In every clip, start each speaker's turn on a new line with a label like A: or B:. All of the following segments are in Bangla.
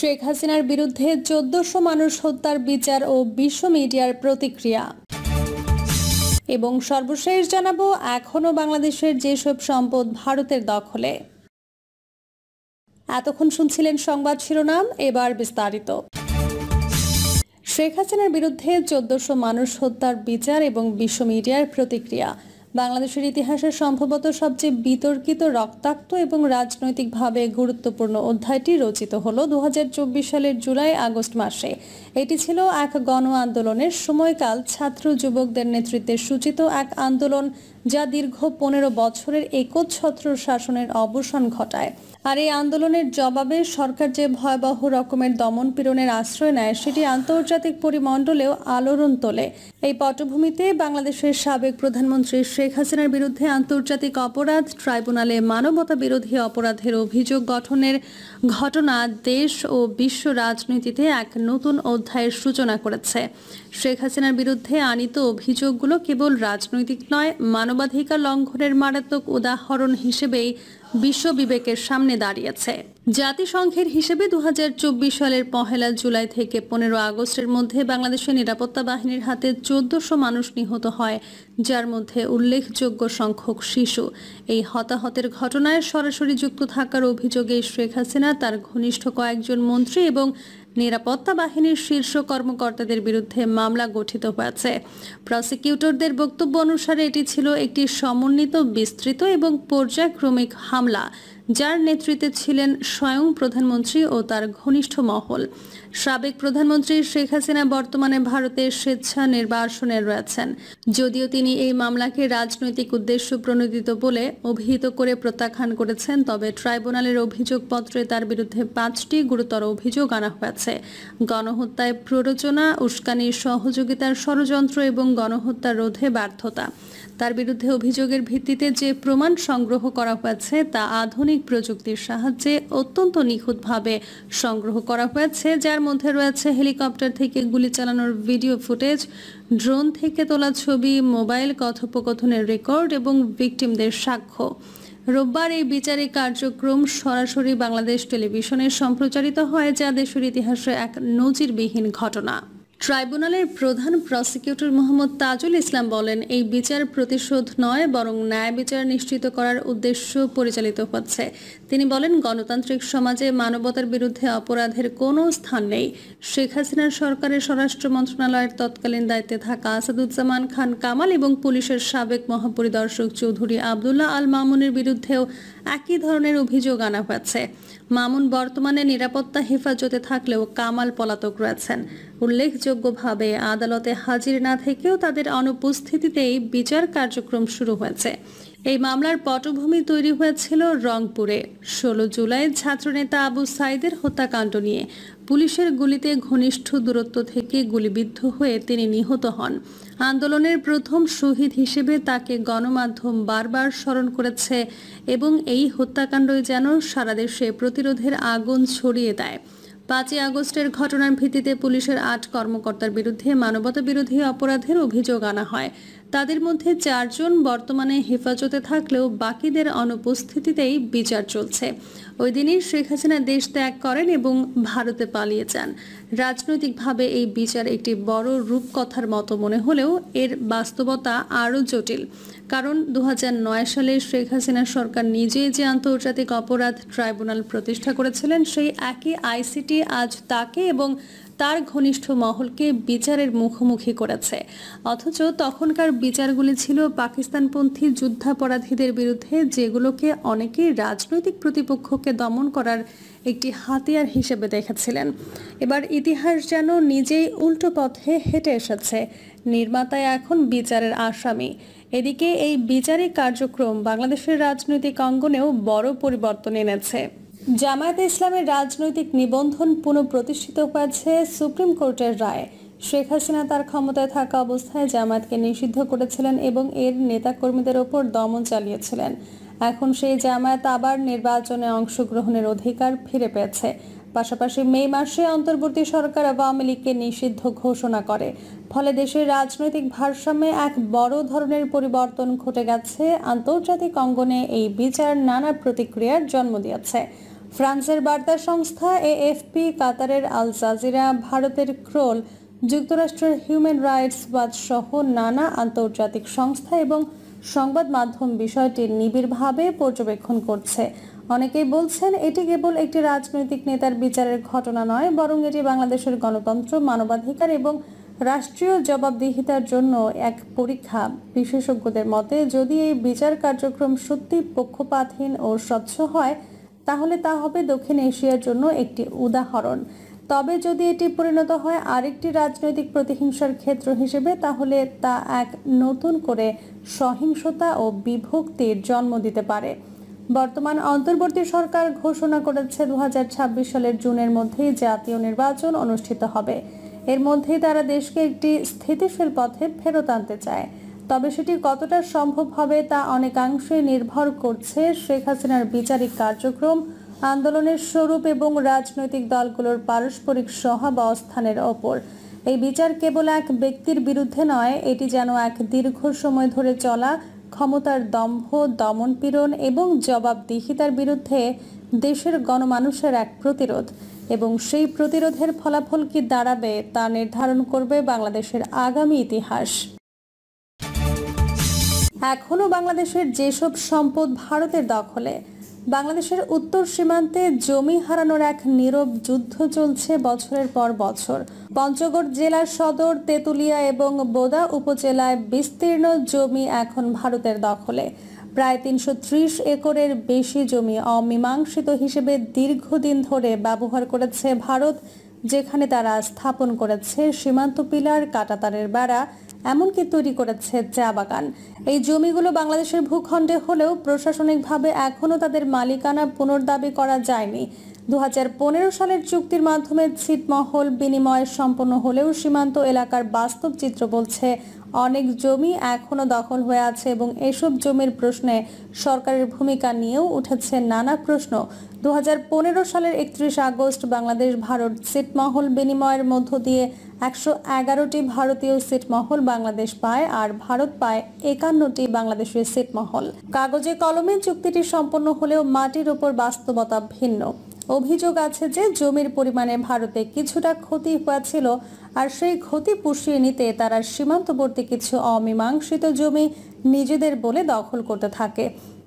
A: শেখ হাসিনার বিরুদ্ধে ১৪০০ মানুষ হত্যার বিচার ও বিশ্ব মিডিয়ার প্রতিক্রিয়া। এবং সর্বশেষ জানাবো এখনো বাংলাদেশের যেসব সম্পদ ভারতের দখলে। এতক্ষণ শুনছিলেন সংবাদ শিরোনাম, এবার বিস্তারিত। শেখ হাসিনার বিরুদ্ধে ১৪০০ মানুষ হত্যার বিচার এবং বিশ্ব মিডিয়ার প্রতিক্রিয়া। বাংলাদেশের ইতিহাসে সম্ভবত সবচেয়ে বিতর্কিত, রক্তাক্ত এবং রাজনৈতিকভাবে গুরুত্বপূর্ণ অধ্যায়টি রচিত হলো ২০২৪ সালের জুলাই আগস্ট মাসে। এটি ছিল এক গণ আন্দোলনের সময়কাল, ছাত্র যুবকদের নেতৃত্বে সূচিত এক আন্দোলন যা দীর্ঘ ১৫ বছরের একচ্ছত্র শাসনের অবসান ঘটায়। আর এই আন্দোলনের জবাবে সরকার যে ভয়াবহ রকমের দমন পীড়নের আশ্রয় নেয় সেটি আন্তর্জাতিক পরিমণ্ডলেও আলোড়ন তোলে। এই পটভূমিতে বাংলাদেশের সাবেক প্রধানমন্ত্রী শেখ হাসিনার বিরুদ্ধে আন্তর্জাতিক অপরাধ ট্রাইব্যুনালে মানবতা বিরোধী অপরাধের অভিযোগ গঠনের ঘটনা দেশ ও বিশ্ব রাজনীতিতে এক নতুন অধ্যায়ের সূচনা করেছে। শেখ হাসিনার বিরুদ্ধে আনীত অভিযোগগুলো কেবল রাজনৈতিক নয়, মানবাধিকার লঙ্ঘনের মারাত্মক উদাহরণ হিসেবেই বিশ্ব বিবেকের সামনে দাঁড়িয়েছে। জাতিসংঘের হিসেবে ২০২৪ সালের ১ জুলাই থেকে ১৫ আগস্টের মধ্যে বাংলাদেশের নিরাপত্তা বাহিনীর হাতে ১৪০০ মানুষ নিহত হয়, যার মধ্যে উল্লেখযোগ্য সংখ্যক শিশু। এই হতাহতের ঘটনায় সরাসরি যুক্ত থাকার অভিযোগে শেখ হাসিনা, তার ঘনিষ্ঠ কয়েকজন মন্ত্রী এবং নিরাপত্তা বাহিনীর শীর্ষ কর্মকর্তাদের বিরুদ্ধে মামলা গঠিত হয়েছে। প্রসিকিউটরদের বক্তব্য অনুসারে এটি ছিল একটি সমন্বিত, বিস্তৃত এবং পর্যায়ক্রমিক হামলা, যার নেতৃত্বে ছিলেন স্বয়ং প্রধানমন্ত্রী ও তার ঘনিষ্ঠ মহল। সাবেক প্রধানমন্ত্রী শেখ হাসিনা বর্তমানে ভারতের স্বেচ্ছা নির্বাসনে রয়েছেন। যদিও তিনি এই মামলাকে রাজনৈতিক উদ্দেশ্য প্রণোদিত বলে অভিহিত করে প্রত্যাখ্যান করেছেন, তবে ট্রাইব্যুনালের অভিযোগপত্রে তার বিরুদ্ধে ৫টি গুরুতর অভিযোগ আনা হয়েছে: গণহত্যায় প্ররোচনা, উস্কানির সহযোগিতার ষড়যন্ত্র এবং গণহত্যা রোধে ব্যর্থতা। তার বিরুদ্ধে অভিযোগের ভিত্তিতে যে প্রমাণ সংগ্রহ করা হয়েছে তা আধুনিক প্রযুক্তির সাহায্যে অত্যন্ত নিখুঁতভাবে সংগ্রহ করা হয়েছে, যার মধ্যে রয়েছে হেলিকপ্টার থেকে গুলি চালানোর ভিডিও ফুটেজ, ড্রোন থেকে তোলা ছবি, মোবাইল কথোপকথনের রেকর্ড এবং ভিকটিমদের সাক্ষ্য। রোববার এই বিচারিক কার্যক্রম সরাসরি বাংলাদেশ টেলিভিশনে সম্প্রচারিত হয়, যা দেশের ইতিহাসে এক নজিরবিহীন ঘটনা। ট্রাইব্যুনালের প্রধান প্রসিকিউটর মোহাম্মদ তাজুল ইসলাম বলেন, এই বিচার প্রতিশোধ নয়, বরং ন্যায় বিচার নিশ্চিত করার উদ্দেশ্য পরিচালিত হচ্ছে। তিনি বলেন, গণতান্ত্রিক সমাজে মানবতার বিরুদ্ধে অপরাধের কোনো স্থান নেই। শেখ হাসিনার সরকারের স্বরাষ্ট্র মন্ত্রণালয়ের তৎকালীন দায়িত্বে থাকা আসাদুজ্জামান খান কামাল এবং পুলিশের সাবেক মহাপরিদর্শক চৌধুরী আবদুল্লাহ আল মামুনের বিরুদ্ধেও একই ধরনের অভিযোগ আনা হয়েছে। মামুন বর্তমানে নিরাপত্তা হেফাজতে থাকলেও কামাল পলাতক রয়েছেন। উল্লেখযোগ্যভাবে আদালতে হাজির না থেকেও তাদের অনুপস্থিতিতেই বিচার কার্যক্রম শুরু হয়েছে। এই মামলার পটভূমি তৈরি হয়েছিল রংপুরে ১৬ জুলাই ছাত্রনেতা আবু সাইদের হত্যাকাণ্ড নিয়ে। পুলিশের গুলিতে ঘনিষ্ঠ দূরত্ব থেকে গুলিবিদ্ধ হয়ে তিনি নিহত হন। আন্দোলনের প্রথম শহীদ হিসেবে তাকে গণমাধ্যম বারবার স্মরণ করেছে এবং এই হত্যাকাণ্ডই যেন সারা দেশে প্রতিরোধের আগুন ছড়িয়ে দেয়। ৫ই আগস্টের ঘটনার ভিত্তিতে পুলিশের ৮ কর্মকর্তার বিরুদ্ধে মানবতা বিরোধী অপরাধের অভিযোগ আনা হয়। তাদের মধ্যে ৪ জন বর্তমানে হেফাজতে থাকলেও বাকিদের অনুপস্থিতিতেই বিচার চলছে। ওই দিনই শেখ হাসিনা দেশ ত্যাগ করেন এবং ভারতে পালিয়ে যান। রাজনৈতিকভাবে এই বিচার একটি বড় রূপকথার মতো মনে হলেও এর বাস্তবতা আরও জটিল। কারণ ২০০৯ সালে শেখ হাসিনা সরকার নিজেই যে আন্তর্জাতিক অপরাধ ট্রাইব্যুনাল প্রতিষ্ঠা করেছিলেন, সেই একই আইসিটি আজ তাকে এবং তার ঘনিষ্ঠ মহলকে বিচারের মুখোমুখি করেছে। অথচ তখনকার বিচারগুলি ছিল পাকিস্তানপন্থী যুদ্ধাপরাধীদের বিরুদ্ধে, যেগুলোকে অনেকেই রাজনৈতিক প্রতিপক্ষকে দমন করার একটি হাতিয়ার হিসেবে দেখেছিলেন। এবার ইতিহাস যেন নিজেই উল্টো পথে হেঁটে এসেছে। নির্মাতায় এখন বিচারের আসামি। এদিকে এই বিচারিক কার্যক্রম বাংলাদেশের রাজনৈতিক অঙ্গনেও বড় পরিবর্তন এনেছে। জামায়াতে ইসলামের রাজনৈতিক নিবন্ধন পুনঃপ্রতিষ্ঠিত হয়েছে সুপ্রিম কোর্টের রায়। শেখ হাসিনা তার ক্ষমতায় থাকা অবস্থায় জামায়াতকে নিষিদ্ধ করেছিলেন এবং এর নেতাকর্মীদের ওপর দমন চালিয়েছিলেন। এখন সেই জামায়াত আবার নির্বাচনে অংশগ্রহণের অধিকার ফিরে পেয়েছে। পাশাপাশি মে মাসে অন্তর্বর্তী সরকার আওয়ামী লীগকে নিষিদ্ধ ঘোষণা করে। ফলে দেশের রাজনৈতিক ভারসাম্যে এক বড় ধরনের পরিবর্তন ঘটে গেছে। আন্তর্জাতিক অঙ্গনে এই বিচার নানা প্রতিক্রিয়ার জন্ম দিয়েছে। ফ্রান্সের বার্তা সংস্থা এএফপি, কাতারের আল জাজিরা, ভারতের ক্রোল, যুক্তরাষ্ট্রের হিউম্যান রাইটস ওয়াচ সহ নানা আন্তর্জাতিক সংস্থা এবং সংবাদ মাধ্যম বিষয়টি নিবিড়ভাবে পর্যবেক্ষণ করছে। অনেকেই বলছেন এটি কেবল একটি রাজনৈতিক নেতার বিচারের ঘটনা নয়, বরং এটি বাংলাদেশের গণতন্ত্র, মানবাধিকার এবং রাষ্ট্রীয় জবাবদিহিতার জন্য এক পরীক্ষা। বিশেষজ্ঞদের মতে, যদি এই বিচার কার্যক্রম সত্যি পক্ষপাতহীন ও স্বচ্ছ হয়, তাহলে তা হবে দক্ষিণ এশিয়ার জন্য একটি উদাহরণ। তবে যদি এটি পরিণত হয় আরেকটি রাজনৈতিক প্রতিহিংসার ক্ষেত্র হিসেবে, তাহলে তা এক নতুন করে সহিংসতা ও বিভক্তির জন্ম দিতে পারে। বর্তমান অন্তর্বর্তী সরকার ঘোষণা করেছে 2026 সালের জুনের মধ্যেই জাতীয় নির্বাচন অনুষ্ঠিত হবে। এর মধ্যেই তারা দেশকে একটি স্থিতিশীল পথে ফেরত আনতে চায়। তবে সেটি কতটা সম্ভব হবে তা অনেকাংশে নির্ভর করছে শেখ হাসিনার বিচারিক কার্যক্রম, আন্দোলনের স্বরূপ এবং রাজনৈতিক দলগুলোর পারস্পরিক সহাবস্থানের ওপর। এই বিচার কেবল এক ব্যক্তির বিরুদ্ধে নয়, এটি যেন এক দীর্ঘ সময় ধরে চলা ক্ষমতার দম্ভ, দমনপীড়ন এবং জবাবদিহিতার বিরুদ্ধে দেশের গণমানুষের এক প্রতিরোধ। এবং সেই প্রতিরোধের ফলাফল কি দাঁড়াবে তা নির্ধারণ করবে বাংলাদেশের আগামী ইতিহাস। এখনও বাংলাদেশের যেসব সম্পদ ভারতের দখলে, বাংলাদেশের উত্তর সীমান্তে জমি হারানোর এক নীরব যুদ্ধ চলছে বছরের পর বছর। পঞ্চগড় জেলার সদর, তেঁতুলিয়া এবং বোদা উপজেলায় বিস্তীর্ণ জমি এখন ভারতের দখলে। প্রায় 330 একরের বেশি জমি অমীমাংসিত হিসেবে দীর্ঘদিন ধরে ব্যবহার করেছে ভারত, যেখানে তারা স্থাপন করেছে সীমান্ত পিলার, কাঁটাতারের বেড়া, এমনকি তৈরি করেছে চা বাগান। এই জমিগুলো বাংলাদেশের ভূখণ্ডে হলেও প্রশাসনিকভাবে এখনও তাদের মালিকানা পুনর্দাবি করা যায়নি। 2015 সালের চুক্তির মাধ্যমে ছিটমহল বিনিময় সম্পন্ন হলেও সীমান্ত এলাকার বাস্তব চিত্র বলছে অনেক জমি এখনও দখল হয়ে আছে এবং এসব জমির প্রশ্নে সরকারের ভূমিকা নিয়েও উঠেছে নানা প্রশ্ন। 2015 সালের 31 আগস্ট বাংলাদেশ ভারত ছিটমহল বিনিময়ের মধ্য দিয়ে 111টি ভারতীয় ছিটমহল বাংলাদেশ পায়, আর ভারত পায় 51টি বাংলাদেশের ছিটমহল। কাগজে কলমে চুক্তিটি সম্পন্ন হলেও মাটির ওপর বাস্তবতা ভিন্ন। অভিযোগ আছে যে জমির পরিমাণে ভারতে কিছুটা ক্ষতি হয়েছিল, আর সেই ক্ষতি পুষিয়ে নিতে তারা সীমান্তবর্তী কিছু অমীমাংসিত জমি নিজেদের বলে দখল করতে থাকে।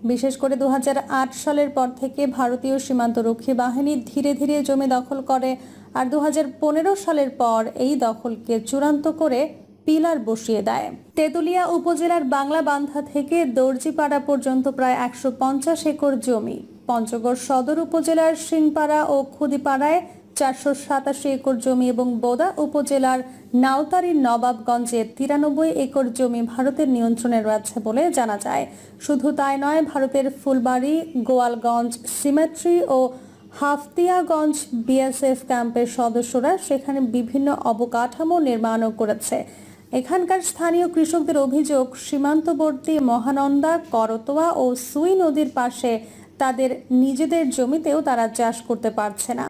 A: বিশেষ করে 2008 সালের পর থেকে ভারতীয় সীমান্তরক্ষী বাহিনী ধীরে ধীরে জমি দখল করে, আর 2015 সালের পর এই দখলকে চূড়ান্ত করে পিলার বসিয়ে দেয়। তেঁতুলিয়া উপজেলার বাংলাবান্ধা থেকে দর্জিপাড়া পর্যন্ত প্রায় 150 একর জমি, পঞ্চগড় সদর উপজেলার সিংপাড়া ও খুদিপাড়ায় 487 একর জমি এবং বোদা উপজেলার নাওতারীর নবাবগঞ্জে 93 একর জমি ভারতের নিয়ন্ত্রণে রয়েছে বলে জানা যায়। শুধু তাই নয়, ভারতের ফুলবাড়ি, গোয়ালগঞ্জ সিমেট্রি ও হাফতিয়াগঞ্জ বিএসএফ ক্যাম্পের সদস্যরা সেখানে বিভিন্ন অবকাঠামো নির্মাণও করেছে। এখানকার স্থানীয় কৃষকদের অভিযোগ, সীমান্তবর্তী মহানন্দা, করতোয়া ও সুই নদীর পাশে তাদের নিজেদের জমিতেও তারা চাষ করতে পারছে না।